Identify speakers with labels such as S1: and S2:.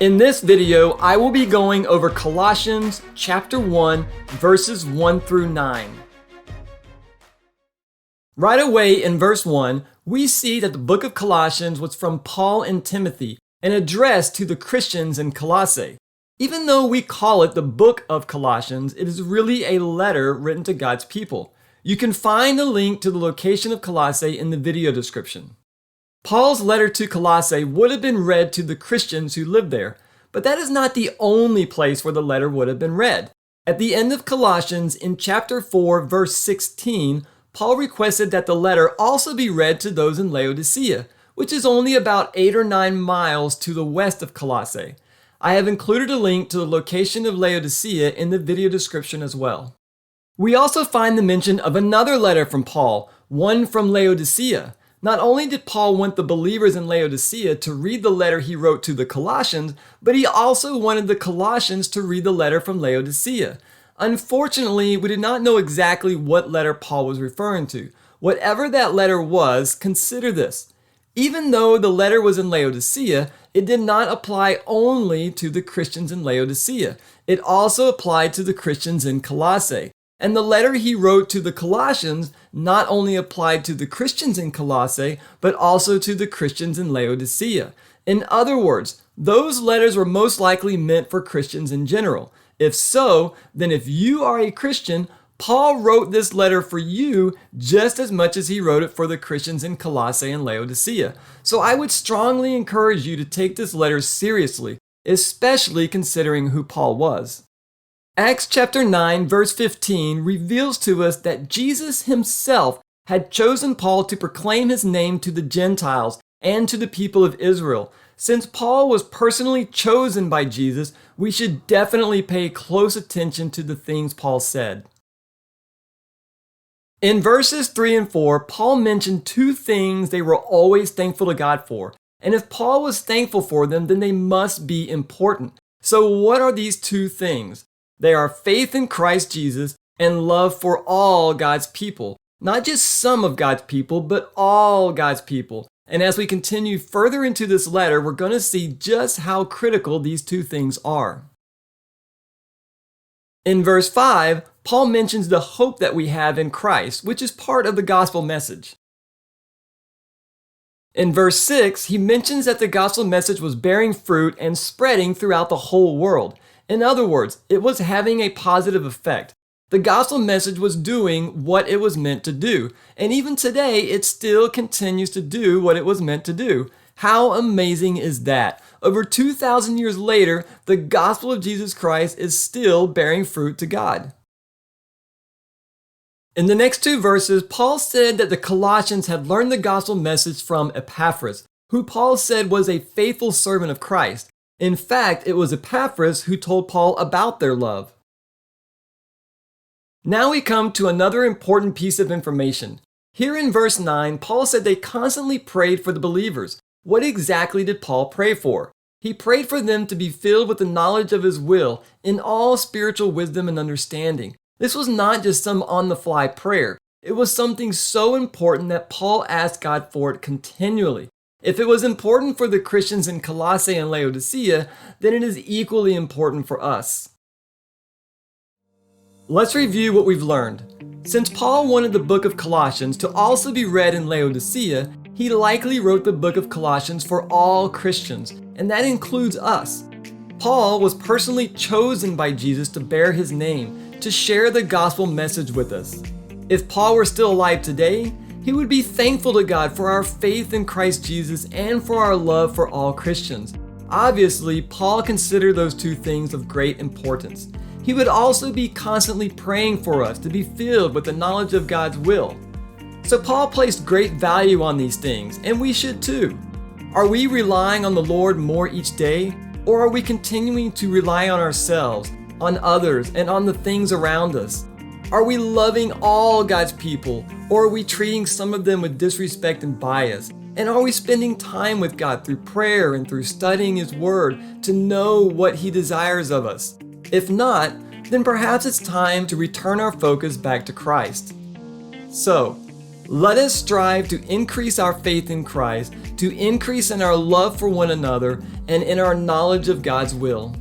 S1: In this video, I will be going over Colossians chapter 1, verses 1 through 9. Right away in verse 1, we see that the book of Colossians was from Paul and Timothy and addressed to the Christians in Colossae. Even though we call it the Book of Colossians, it is really a letter written to God's people. You can find a link to the location of Colossae in the video description. Paul's letter to Colossae would have been read to the Christians who lived there, but that is not the only place where the letter would have been read. At the end of Colossians, in chapter 4, verse 16, Paul requested that the letter also be read to those in Laodicea, which is only about 8 or 9 miles to the west of Colossae. I have included a link to the location of Laodicea in the video description as well. We also find the mention of another letter from Paul, one from Laodicea. Not only did Paul want the believers in Laodicea to read the letter he wrote to the Colossians, but he also wanted the Colossians to read the letter from Laodicea. Unfortunately, we do not know exactly what letter Paul was referring to. Whatever that letter was, consider this. Even though the letter was in Laodicea, it did not apply only to the Christians in Laodicea. It also applied to the Christians in Colossae. And the letter he wrote to the Colossians not only applied to the Christians in Colossae, but also to the Christians in Laodicea. In other words, those letters were most likely meant for Christians in general. If so, then if you are a Christian, Paul wrote this letter for you just as much as he wrote it for the Christians in Colossae and Laodicea. So I would strongly encourage you to take this letter seriously, especially considering who Paul was. Acts chapter 9 verse 15 reveals to us that Jesus himself had chosen Paul to proclaim his name to the Gentiles and to the people of Israel. Since Paul was personally chosen by Jesus, we should definitely pay close attention to the things Paul said. In verses 3 and 4, Paul mentioned 2 things they were always thankful to God for. And if Paul was thankful for them, then they must be important. So what are these 2 things? They are faith in Christ Jesus and love for all God's people. Not just some of God's people, but all God's people. And as we continue further into this letter, we're going to see just how critical these 2 things are. In verse 5, Paul mentions the hope that we have in Christ, which is part of the gospel message. In verse 6, he mentions that the gospel message was bearing fruit and spreading throughout the whole world. In other words, it was having a positive effect. The gospel message was doing what it was meant to do, and even today it still continues to do what it was meant to do. How amazing is that? Over 2,000 years later, the gospel of Jesus Christ is still bearing fruit to God. In the next 2 verses, Paul said that the Colossians had learned the gospel message from Epaphras, who Paul said was a faithful servant of Christ. In fact, it was Epaphras who told Paul about their love. Now we come to another important piece of information. Here in verse 9, Paul said they constantly prayed for the believers. What exactly did Paul pray for? He prayed for them to be filled with the knowledge of his will in all spiritual wisdom and understanding. This was not just some on-the-fly prayer. It was something so important that Paul asked God for it continually. If it was important for the Christians in Colossae and Laodicea, then it is equally important for us. Let's review what we've learned. Since Paul wanted the book of Colossians to also be read in Laodicea, he likely wrote the book of Colossians for all Christians, and that includes us. Paul was personally chosen by Jesus to bear his name, to share the gospel message with us. If Paul were still alive today, he would be thankful to God for our faith in Christ Jesus and for our love for all Christians. Obviously, Paul considered those 2 things of great importance. He would also be constantly praying for us to be filled with the knowledge of God's will. So Paul placed great value on these things, and we should too. Are we relying on the Lord more each day, or are we continuing to rely on ourselves, on others, and on the things around us? Are we loving all God's people, or are we treating some of them with disrespect and bias? And are we spending time with God through prayer and through studying His Word to know what He desires of us? If not, then perhaps it's time to return our focus back to Christ. So, Let us strive to increase our faith in Christ, to increase in our love for one another, and in our knowledge of God's will.